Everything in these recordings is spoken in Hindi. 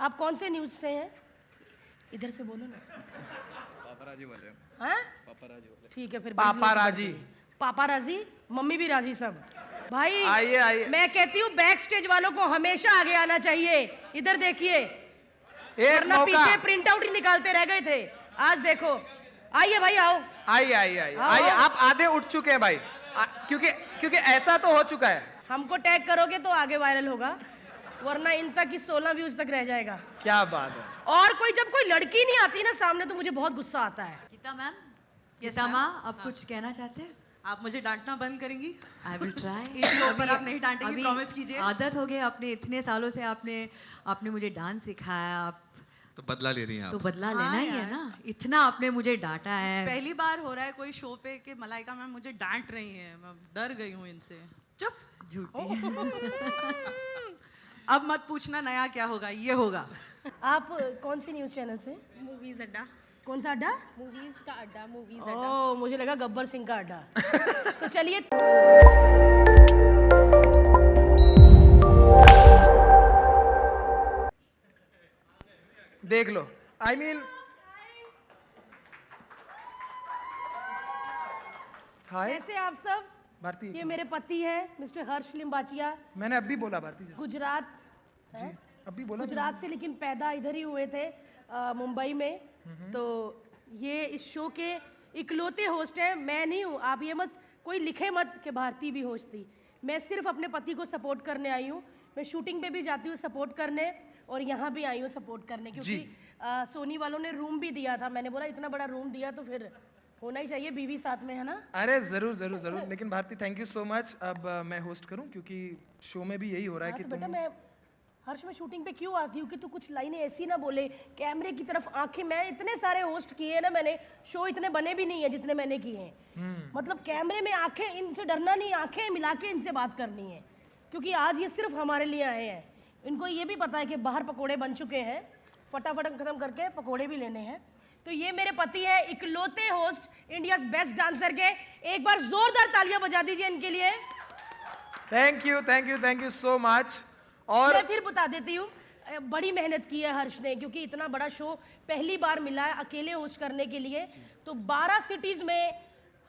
आप कौन से न्यूज़ से हैं? इधर से बोलो ना। पापाराजी बोले। हाँ? पापाराजी बोले। ठीक है फिर। पापाराजी। पापाराजी, मम्मी भी राजी सब। भाई आइए आइए। मैं कहती हूँ बैक स्टेज वालों को हमेशा आगे आना चाहिए। इधर देखिए, एक वरना मौका। पीछे प्रिंट आउट ही निकालते रह गए थे। आज देखो, आइए भाई आओ। आइए आइए आइए आओ, आइए। आओ। आप आधे उठ चुके हैं भाई। क्योंकि ऐसा तो हो चुका है। हमको टैग करोगे तो आगे वायरल होगा, वरना इन तक की 16 व्यूज तक रह जाएगा। क्या बात है। और जब कोई लड़की नहीं आती ना सामने तो मुझे बहुत गुस्सा आता है। Geeta ma'am, Yes, Geeta ma'am. माँ, आप कुछ कहना चाहते हैं? आप मुझे डांटना बंद करेंगी? I will try. इस शो पर आप नहीं डांटेंगी, प्रॉमिस कीजिए। आदत हो गई, आपने इतने सालों से आपने मुझे डांस सिखाया, आप तो बदला ले रही हैं तो आप। बदला हाँ लेना ही है यार। ना। इतना आपने मुझे डांटा है। पहली बार हो रहा है कोई शो पे कि मलाइका मैम मुझे डांट रही हैं। मैं डर गई हूँ इनसे। चुप, झूठी। अब मत पूछना नया क्या होगा, ये होगा। आप कौन सी न्यूज़ चैनल से? मूवीज अड्डा। कौन सा अड्डा? मूवीज का अड्डा। मूवीज अड्डा। ओह, मुझे लगा गब्बर सिंह का अड्डा। तो चलिए, देख लो। आई मीन हाय कैसे आप सब? भारती। ये मेरे पति है मिस्टर हर्ष लिम्बाचिया, मैंने अभी बोला भारती जी। गुजरात जी अभी बोला। गुजरात से, लेकिन पैदा इधर ही हुए थे, मुंबई में। तो ये इस शो के इकलौते होस्ट हैं। मैं नहीं हूँ, आप ये मत कोई लिखे मत कि भारती भी होस्ट थी। मैं सिर्फ अपने पति को सपोर्ट करने आई हूँ। मैं शूटिंग पे भी जाती हूँ सपोर्ट करने, और यहाँ भी आई हूँ सपोर्ट करने, क्योंकि सोनी वालों ने रूम भी दिया था। मैंने बोला इतना बड़ा रूम दिया तो फिर होना ही चाहिए, बीवी साथ में है ना। अरे जरूर जरूर जरूर। लेकिन Bharti thank you so much. अब मैं होस्ट करूं क्योंकि शो में भी यही हो रहा है हाँ, कि तो बेटा तुम। मैं हर्ष में शूटिंग पे क्यों आती हूँ कि तू कुछ लाइनें ऐसी ना बोले कैमरे की तरफ आंखें। मैं इतने सारे होस्ट किए हैं ना मैंने, शो इतने बने भी नहीं है जितने मैंने किए हैं। मतलब कैमरे में आंखें, इनसे डरना नहीं, आंखें मिला के इनसे बात करनी है, क्योंकि आज ये सिर्फ हमारे लिए आए हैं। इनको ये भी पता है कि बाहर पकोड़े बन चुके हैं, फटाफट खत्म करके पकोड़े भी लेने हैं। तो ये मेरे पति है, इकलौते होस्ट इंडियाज बेस्ट डांसर के। एक बार जोरदार तालियां बजा दीजिए इनके लिए। Thank you so much. और मैं फिर बता देती हूँ, बड़ी मेहनत की है हर्ष ने, क्योंकि इतना बड़ा शो पहली बार मिला है अकेले होस्ट करने के लिए। तो 12 सिटीज में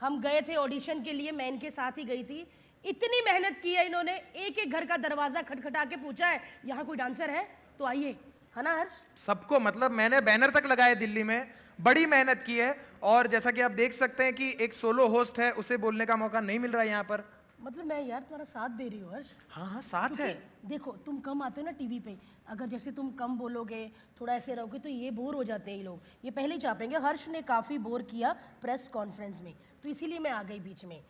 हम गए थे ऑडिशन के लिए, मैं इनके साथ ही गई थी। इतनी मेहनत की है इन्होंने, एक एक घर का दरवाजा खटखटा के पूछा है यहाँ कोई डांसर है तो आइए, है ना हर्ष? सबको, मतलब मैंने बैनर तक लगाए दिल्ली में। बड़ी मेहनत की है। और जैसा कि आप देख सकते हैं कि एक सोलो होस्ट है, उसे बोलने का मौका नहीं मिल रहा है यहाँ पर। मतलब मैं यार तुम्हारा साथ दे रही हूँ हर्ष। हाँ साथ है। देखो तुम कम आते हो ना टीवी पे, अगर जैसे तुम कम बोलोगे, थोड़ा ऐसे रहोगे तो ये बोर हो जाते हैं ये लोग, ये पहले ही चापेंगे। हर्ष ने काफ़ी बोर किया प्रेस कॉन्फ्रेंस में, तो इसीलिए मैं आ गई बीच में।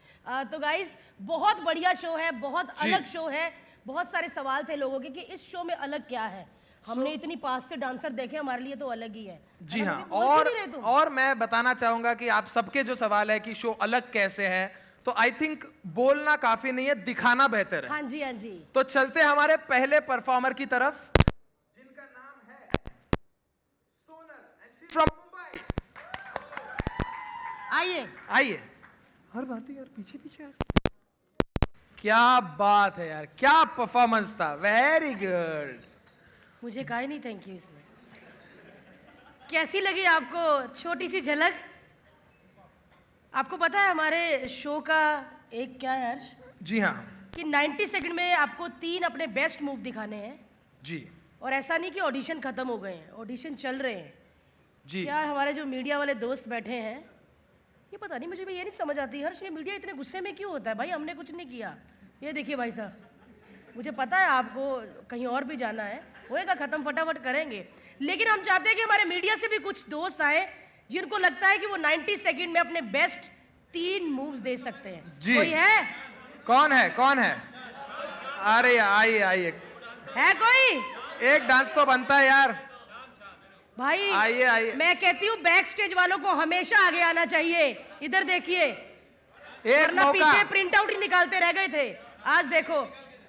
तो गाइज बहुत बढ़िया शो है, बहुत अलग शो है। बहुत सारे सवाल थे लोगों के कि इस शो में अलग क्या है। हमने इतनी पास से डांसर देखे, हमारे लिए तो अलग ही है। जी है ना? हाँ। बोल क्यों और नहीं रहे तुम? और मैं बताना चाहूंगा कि आप सबके जो सवाल है कि शो अलग कैसे है, तो आई थिंक बोलना काफी नहीं है, दिखाना बेहतर है। हाँ जी, हाँ जी। तो चलते हमारे पहले परफॉर्मर की तरफ, जिनका नाम है Sonal and she from Mumbai. आइए। आइए। हर भारती यार पीछे पीछे यार। क्या बात है यार, क्या परफॉर्मेंस था, वेरी गुड। मुझे कहा ही नहीं थैंक यू इसमें। कैसी लगी आपको छोटी सी झलक? आपको पता है हमारे शो का एक क्या है हर्ष, जी हाँ कि 90 सेकंड में आपको 3 अपने बेस्ट मूव दिखाने हैं। जी और ऐसा नहीं कि ऑडिशन खत्म हो गए हैं, ऑडिशन चल रहे हैं। जी। क्या हमारे जो मीडिया वाले दोस्त बैठे हैं, ये पता नहीं, मुझे भी ये नहीं समझ आती हर्ष, ये मीडिया इतने गुस्से में क्यों होता है? भाई हमने कुछ नहीं किया। ये देखिए भाई साहब, मुझे पता है आपको कहीं और भी जाना है, होएगा खत्म, फटाफट करेंगे। लेकिन हम चाहते हैं कि हमारे मीडिया से भी कुछ दोस्त आए जिनको लगता है कि वो 90 सेकंड में अपने बेस्ट 3 मूव्स दे सकते हैं। जी। कोई है? कौन है कौन है? अरे आइए आइए, है कोई? एक डांस तो बनता है यार। भाई आइए आइए। मैं कहती हूँ बैक स्टेज वालों को हमेशा आगे आना चाहिए। इधर देखिए, एक वरना मौका। पीछे प्रिंट आउट ही निकालते रह गए थे। आज देखो,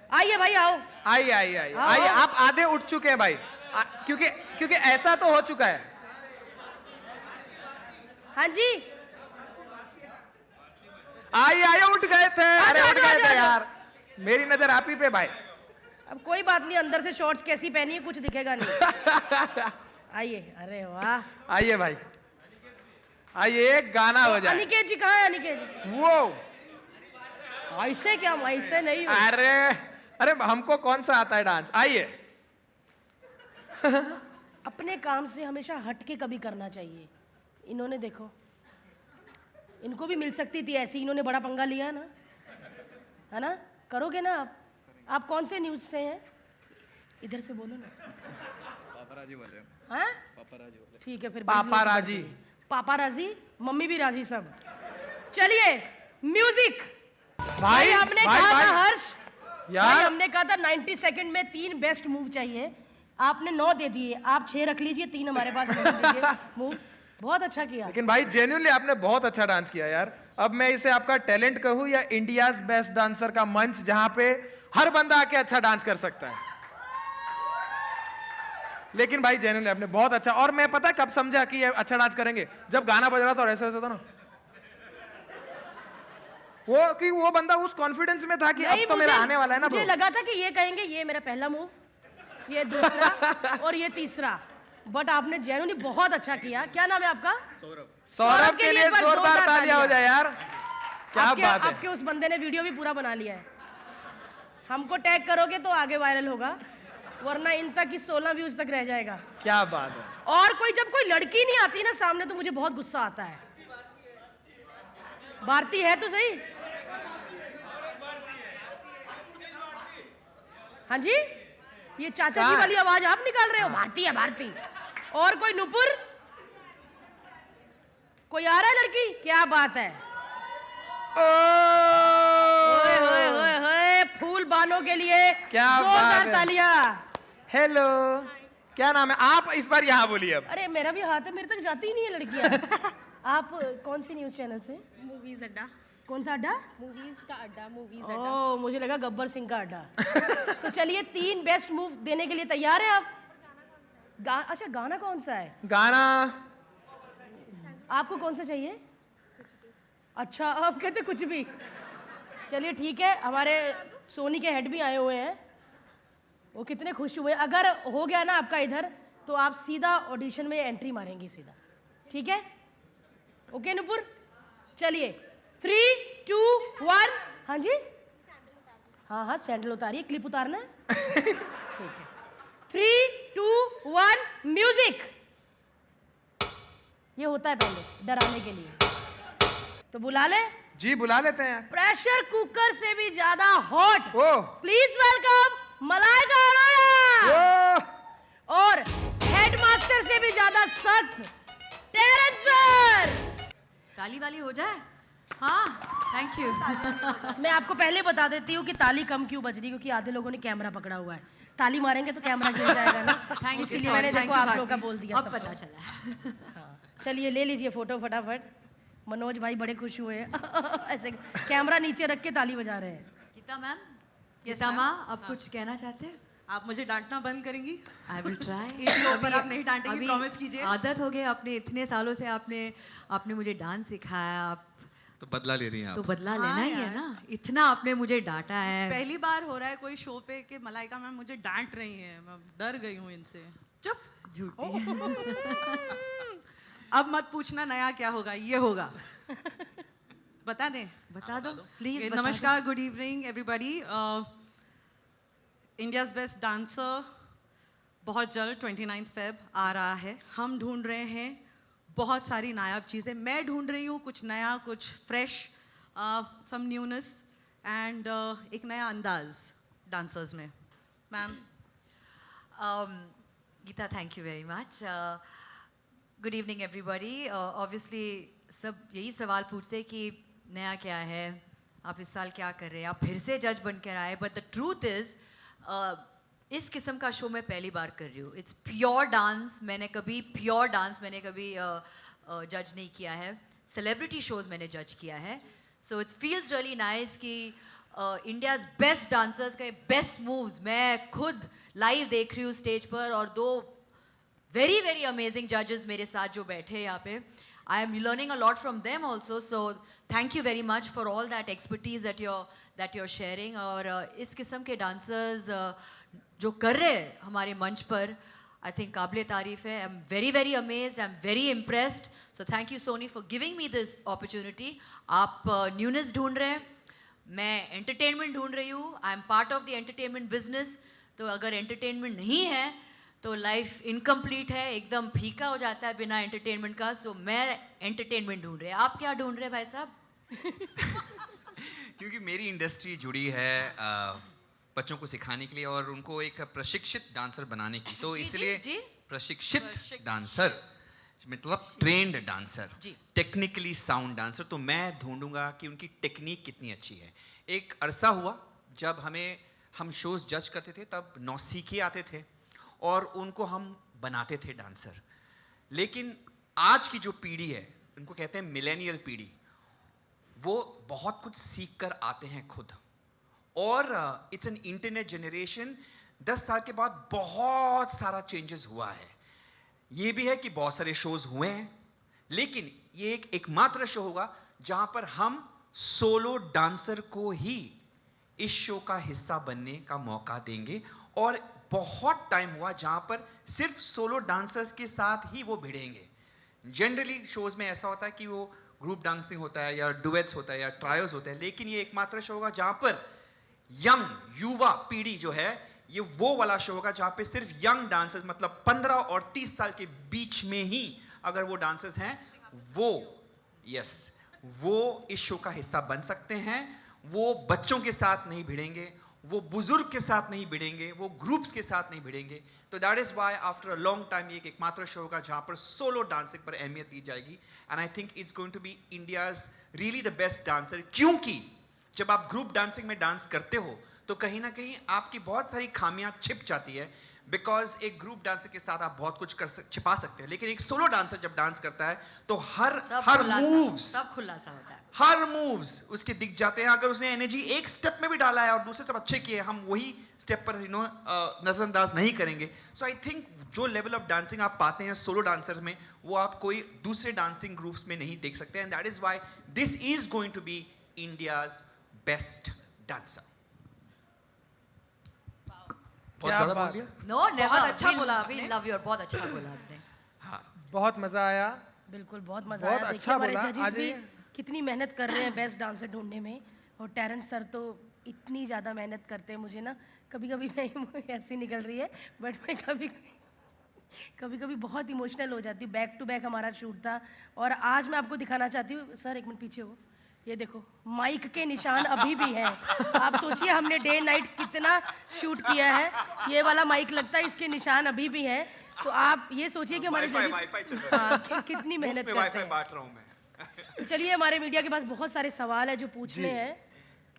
आइए भाई आओ। आइए आइए आइए आओ। आइए। आप आधे उठ चुके हैं भाई, क्योंकि ऐसा तो हो चुका है। हाँ जी, आइए आइए, उठ गए थे। अरे आजा, उठ गए आजा, थे आजा। यार, मेरी नजर आप ही पे भाई। अब कोई बात नहीं, अंदर से शॉर्ट्स कैसी पहनी है कुछ दिखेगा नहीं। आइए, अरे वाह। आइए भाई, आइए, एक गाना हो जाए। अनिकेत जी कहाँ है? अनिकेत जी वो ऐसे क्या, ऐसे नहीं हो। अरे अरे हमको कौन सा आता है डांस, आइए। अपने काम से हमेशा हट के कभी करना चाहिए। इन्होंने देखो, इनको भी मिल सकती थी ऐसी, इन्होंने बड़ा पंगा लिया है ना? करोगे ना आप कौन से न्यूज़ से हैं? इधर से बोलो ना। पापराजी बोले हो। हाँ पापराजी बोले। ठीक है फिर। पापाराजी। पापाराजी, मम्मी भी राजी सब। चलिए म्यूजिक। भाई हमने भाई, कहा भाई, था हर्ष, यार। भाई हमने कहा था 90 सेकंड में 3 बेस्ट मूव चाहिए, आपने 9 दे दिए। आप 6 रख लीजिए, 3 हमारे पास मूव। बहुत अच्छा किया। लेकिन भाई जेन्युइनली आपने बहुत अच्छा डांस किया यार। अब मैं इसे आपका टैलेंट कहूं या इंडियाज बेस्ट डांसर का मंच, जहां पे हर बंदा आके अच्छा डांस कर सकता है। लेकिन भाई जेन्युइनली आपने बहुत अच्छा। और मैं पता कब समझा कि ये अच्छा डांस करेंगे, जब गाना बज रहा था और ऐसा ऐसा था ना, वो बंदा उस कॉन्फिडेंस में था कि अब तो मेरा आने वाला है ना। मुझे लगा था कि ये कहेंगे ये मेरा पहला मूव, ये दूसरा और ये तीसरा। बट आपने जेन्युइनली बहुत अच्छा किया। क्या नाम है आपका? सौरभ के लिए जोरदार तालियां हो जाए यार, क्या बात है। आपके उस बंदे ने वीडियो भी पूरा बना लिया है। हमको टैग करोगे तो आगे वायरल होगा, वरना इन तक की 16 व्यूज तक रह जाएगा। क्या बात है। और जब कोई लड़की नहीं आती ना सामने तो मुझे बहुत गुस्सा आता है। भारती है तो सही। हाँ जी, ये चाचा जी वाली आवाज आप निकाल रहे हो? भारती है, भारती। और कोई नुपुर, कोई आ रहा है लड़की? क्या बात है। ओए होए होए होए, फूल बानों के लिए क्या जोरदार तालियां। हेलो, क्या नाम है? आप इस बार यहाँ बोलिए अब। अरे मेरा भी हाथ है, मेरे तक जाती ही नहीं है लड़कियां। आप कौन सी न्यूज चैनल से? मूवीज अड्डा। कौन सा अड्डा? मूवीज का अड्डा, मूवीज अड्डा। ओह, मुझे लगा गब्बर सिंह का अड्डा। तो चलिए 3 बेस्ट मूव देने के लिए तैयार है आप? अच्छा, गाना कौन सा है? गाना आपको कौन सा चाहिए? अच्छा, आप कहते कुछ भी। चलिए ठीक है, हमारे सोनी के हेड भी आए हुए हैं, वो कितने खुश हुए। अगर हो गया ना आपका इधर, तो आप सीधा ऑडिशन में एंट्री मारेंगे सीधा। ठीक है, ओके नुपुर? चलिए 3, 2, 1। हाँ जी, हाँ हाँ, सैंडल उतारिए, क्लिप उतारना है। ठीक है, 3, 2, 1 म्यूजिक। ये होता है पहले डराने के लिए, तो बुला ले। जी बुला लेते हैं। प्रेशर कुकर से भी ज्यादा hot, oh, please welcome Malaika Arora. Oh, और हेडमास्टर से भी ज्यादा सख्त टेरेंस सर। ताली वाली हो जाए। हाँ, थैंक यू। मैं आपको पहले बता देती हूँ कि ताली कम क्यों बज रही, क्योंकि आधे लोगों ने कैमरा पकड़ा हुआ है। ताली मारेंगे तो कैमरा गिर जाएगा ना, थैंक यू। इसीलिए मैंने देखो आप लोगों का बोल दिया। अब सबको। पता चला। हाँ, चलिए ले लीजिए फोटो फटाफट। मनोज भाई बड़े खुश हुए हैं। ऐसे कैमरा नीचे रख के ताली बजा रहे हैं। Geeta ma'am, Yes, Geeta ma'am. माँ, अब कुछ कहना चाहते हैं? आप मुझे डांटना बंद करेंगी? I will try. इस शो पर आप नहीं डांटेंगी, प्रॉमिस कीजिए। आदत हो गई, आपने इतने सालों से आपने मुझे डांस सिखाया, आप तो बदला ले रही हैं तो आप। बदला हाँ लेना ही है यार। ना। इतना आपने मुझे डांटा है। पहली बार हो रहा है कोई शो पे कि मलाइका मैम मुझे डांट रही हैं, मैं डर गई हूँ इनसे। चुप, झूठी। अब मत पूछना नया क्या होगा, ये होगा। बता दें? बता दो प्लीज। नमस्कार, good evening everybody. India's best dancer बहुत जल्द 29 फेब आ रहा है। हम ढूंढ रहे हैं बहुत सारी नायाब चीज़ें। मैं ढूंढ रही हूँ कुछ नया, कुछ फ्रेश, सम न्यूनेस एंड एक नया अंदाज डांसर्स में। Ma'am, Geeta, thank you very much. Good evening everybody. Obviously सब यही सवाल पूछते कि नया क्या है, आप इस साल क्या कर रहे हैं, आप फिर से जज बन कर आए। बट द ट्रूथ इज़ इस किस्म का शो मैं पहली बार कर रही हूँ। It's pure dance. मैंने कभी जज नहीं किया है। सेलिब्रिटी शोज़ मैंने जज किया है। So it's feels really nice कि इंडियाज़ बेस्ट डांसर्स के बेस्ट मूव्स मैं खुद लाइव देख रही हूँ स्टेज पर, और 2 वेरी वेरी अमेजिंग जजेस मेरे साथ जो बैठे हैं यहाँ पे। I am learning a lot from them also, so thank you very much for all that expertise that you're sharing. और इस किस्म के dancers जो कर रहे हैं हमारे मंच पर, आई थिंक काबिल तारीफ है. I am very very amazed, I am very impressed. So thank you Sony for giving me this opportunity. आप न्यूनेस ढूंढ रहे हैं, मैं एंटरटेनमेंट ढूंढ रही हूँ. I am part of the entertainment business. तो अगर एंटरटेनमेंट नहीं है तो लाइफ इनकम्प्लीट है, एकदम फीका हो जाता है बिना एंटरटेनमेंट का. सो मैं एंटरटेनमेंट ढूंढ रहे हैं. आप क्या ढूंढ रहे हैं भाई साहब? क्योंकि मेरी इंडस्ट्री जुड़ी है बच्चों को सिखाने के लिए और उनको एक प्रशिक्षित डांसर बनाने की. तो जी, इसलिए जी. प्रशिक्षित डांसर मतलब ट्रेंड डांसर, जी. Technically sound dancer. तो मैं ढूंढूंगा कि उनकी टेक्निक कितनी अच्छी है. एक अरसा हुआ जब हम शोज जज करते थे, तब नौसिखिए आते थे और उनको हम बनाते थे डांसर. लेकिन आज की जो पीढ़ी है, उनको कहते हैं मिलेनियल पीढ़ी, वो बहुत कुछ सीख कर आते हैं खुद. और इट्स एन इंटरनेट जनरेशन. 10 साल के बाद बहुत सारा चेंजेस हुआ है. ये भी है कि बहुत सारे शोज हुए हैं, लेकिन ये एकमात्र शो होगा जहां पर हम सोलो डांसर को ही इस शो का हिस्सा बनने का मौका देंगे. और बहुत टाइम हुआ जहां पर सिर्फ सोलो डांसर्स के साथ ही वो भिड़ेंगे. जनरली शोज में ऐसा होता है कि वो ग्रुप डांसिंग होता है या डुएट्स होता है या ट्रायल्स होता है, लेकिन ये एकमात्र शो होगा जहां पर यंग युवा पीढ़ी जो है, ये वो वाला शो होगा जहां पे सिर्फ यंग डांसर्स, मतलब 15 और 30 साल के बीच में ही अगर वो डांसर्स हैं, वो इस शो का हिस्सा बन सकते हैं. वो बच्चों के साथ नहीं भिड़ेंगे, वो बुजुर्ग के साथ नहीं भिड़ेंगे, वो ग्रुप्स के साथ नहीं भिड़ेंगे. तो that is why after a long time ये एकमात्र शो होगा जहां पर सोलो डांसिंग पर अहमियत दी जाएगी. And I think it's going to be India's really the best dancer. क्योंकि जब आप ग्रुप डांसिंग में डांस करते हो तो कहीं ना कहीं आपकी बहुत सारी खामियां छिप जाती है. बिकॉज एक ग्रुप डांसर के साथ आप बहुत कुछ छिपा सकते हैं, लेकिन एक सोलो डांसर जब डांस करता है तो हर मूव्स, सब खुलासा होता है. हर मूव्स उसके दिख जाते हैं. अगर उसने एनर्जी एक स्टेप में भी डाला है और दूसरे सब अच्छे किए, हम वही स्टेप पर नजरअंदाज नहीं करेंगे. सो आई थिंक जो लेवल ऑफ डांसिंग आप पाते हैं सोलो डांसर में, वो आप कोई दूसरे डांसिंग ग्रुप्स में नहीं देख सकते. And that is why this is going to be India's best dancer. बहुत क्या ज्यादा बोल बात दिया? No, never. अच्छा बोला आपने. We love you. बहुत अच्छा बोला आपने. बहुत मजा आया. बिल्कुल बहुत मजा बहुत आया. अच्छा देखिए हमारे बोला. जजेस आज भी ये- कितनी मेहनत कर रहे हैं बेस्ट डांसर ढूंढने में. और टेरेंस सर तो इतनी ज़्यादा मेहनत करते हैं. मुझे ना कभी कभी मैं ऐसी निकल रही है, बट मैं कभी कभी बहुत इमोशनल हो जाती हूँ. बैक टू बैक हमारा शूट था और आज मैं आपको दिखाना चाहती हूँ. सर एक मिनट पीछे हो. ये देखो माइक के निशान अभी भी हैं. आप सोचिए हमने डे नाइट कितना शूट किया है. ये वाला माइक लगता है इसके निशान अभी भी हैं. तो आप ये सोचिए कि हमारे जजेस कितनी मेहनत करते हैं. बांट रहा हूं मैं. तो चलिए हमारे मीडिया के पास बहुत सारे सवाल है जो पूछने हैं.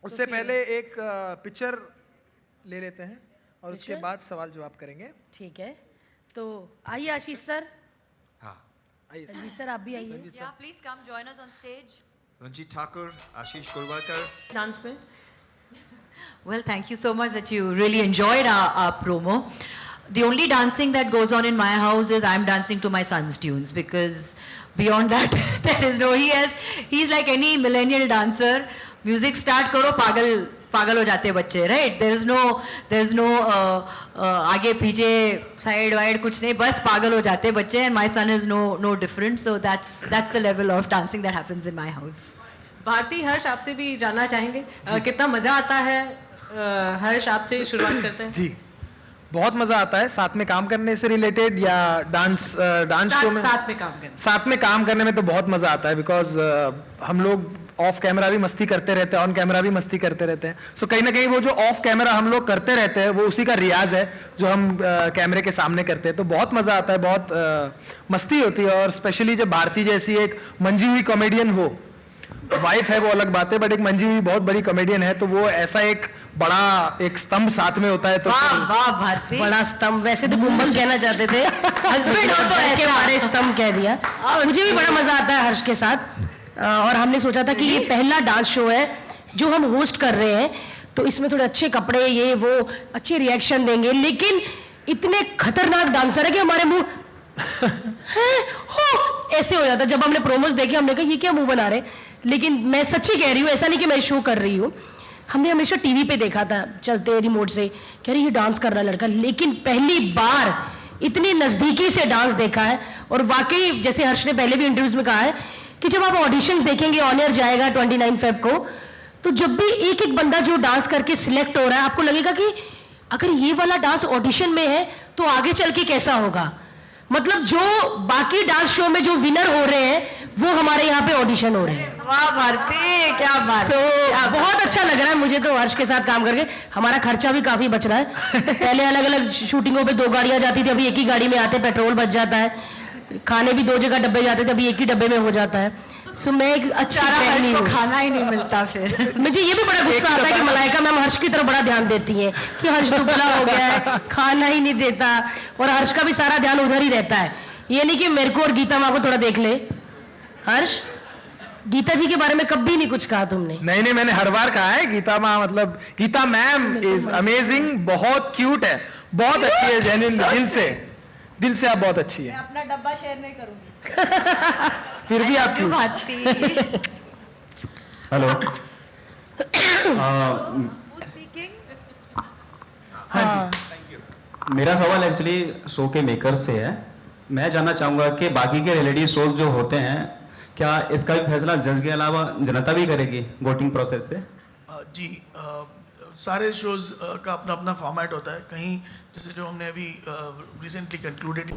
उससे पहले एक पिक्चर ले लेते हैं और उसके पिक्चर? बाद सवाल जवाब करेंगे. ठीक है, तो आइए आशीष सर. हाँ, आइए सर. रंजीत सर आप भी आइए. Yeah, please come join us on stage. Ranjit Thakur, Ashish Golwalkar. Dance में Well, thank you so much that you really enjoyed our promo. The only dancing that goes on in my house is I'm dancing to my son's tunes, because beyond that there is no. He's like any millennial dancer. Music start करो पागल हो जाते हैं बच्चे, right? There is no आगे पीछे साइड वाइड कुछ नहीं, बस पागल हो जाते हैं बच्चे. And my son is no different. So that's the level of dancing that happens in my house. Bharti, हर्ष आपसे भी जानना चाहेंगे कितना मजा आता है. हर्ष आपसे शुरुआत करते हैं. जी, बहुत मजा आता है साथ में काम करने से रिलेटेड या डांस शो में. साथ में काम करना. साथ में काम करने में तो बहुत मजा आता है, बिकॉज हम लोग ऑफ कैमरा भी मस्ती करते रहते हैं, ऑन कैमरा भी मस्ती करते रहते हैं. सो कहीं ना कहीं वो जो ऑफ कैमरा हम लोग करते रहते हैं, वो उसी का रियाज है जो हम कैमरे के सामने करते हैं. तो बहुत मजा आता है, बहुत मस्ती होती है. और स्पेशली जब भारती जैसी एक मंजी हुई कॉमेडियन हो, वाइफ है वो अलग बात है, बट एक मंजी हुई बहुत बड़ी कॉमेडियन है, तो वो ऐसा एक बड़ा एक स्तंभ साथ में होता है. तो वाह भारती. बड़ा स्तंभ, वैसे तो गुम्बद कहना चाहते थे. हस्बैंड हो तो ऐसे हमारे स्तंभ कह दिया. मुझे भी बड़ा मजा आता है हर्ष के साथ. और हमने सोचा था कि ये पहला डांस शो है जो हम होस्ट कर रहे हैं, तो इसमें थोड़े अच्छे कपड़े, ये वो अच्छे रिएक्शन देंगे. लेकिन इतने खतरनाक डांसर है कि हमारे मुंह ऐसे हो जाता. जब हमने प्रोमोस देखे हमने कहा ये क्या मुंह बना रहे. लेकिन मैं सच्ची कह रही हूँ, ऐसा नहीं कि मैं शो कर रही हूँ. हमने हमेशा टीवी पे देखा था चलते रिमोट से कि अरे ये डांस कर रहा है लड़का, लेकिन पहली बार इतनी नज़दीकी से डांस देखा है। और वाकई जैसे हर्ष ने पहले भी इंटरव्यूज में कहा है कि जब आप ऑडिशंस देखेंगे, ऑन एयर जाएगा 29 फेब को, तो जब भी एक एक बंदा जो डांस करके सिलेक्ट हो रहा है, आपको लगेगा कि अगर ये वाला डांस ऑडिशन में है तो आगे चल के कैसा होगा। मतलब जो बाकी डांस शो में जो विनर हो रहे हैं वो हमारे यहाँ पे ऑडिशन हो रहे हैं। वाह भारती, क्या बात। बहुत अच्छा लग रहा है मुझे तो हर्ष के साथ काम करके। हमारा खर्चा भी काफी बच रहा है। पहले अलग अलग शूटिंगों पे 2 गाड़ियां जाती थी, अभी एक ही गाड़ी में आते, पेट्रोल बच जाता है। खाने भी 2 जगह डब्बे जाते थे, अभी एक ही डब्बे में हो जाता है। सो मैं एक अच्छा फैमिली हूँ। खाना ही नहीं मिलता फिर। मुझे ये भी बड़ा गुस्सा आता है कि मलाइका मैम हर्ष की तरफ बड़ा ध्यान देती हैं कि हर्ष दुबला हो गया है, खाना ही नहीं देता, और हर्ष का भी सारा ध्यान उधर ही रहता है। ये नहीं कि मेरे को और गीता माँ को थोड़ा देख ले। हर्ष, गीता जी के बारे में कभी नहीं कुछ कहा तुमने। नहीं, मैंने हर बार कहा है गीता माँ, मतलब गीता मैम इज अमेजिंग, बहुत क्यूट है, बहुत अच्छी है, जेन्युइन दिल से आप बहुत अच्छी है। अपना डब्बा शेयर नहीं करूंगी। फिर भी आप क्यूट। भारती। हेलो। हाँ, मेरा सवाल एक्चुअली शो के मेकर से है। मैं जानना चाहूंगा कि बाकी के रियलिटी शोज जो होते हैं, क्या इसका भी फैसला जज के अलावा जनता भी करेगी वोटिंग प्रोसेस से? जी, सारे शोज का अपना अपना फॉर्मेट होता है। कहीं जैसे जो हमने अभी रिसेंटली कंक्लूडेड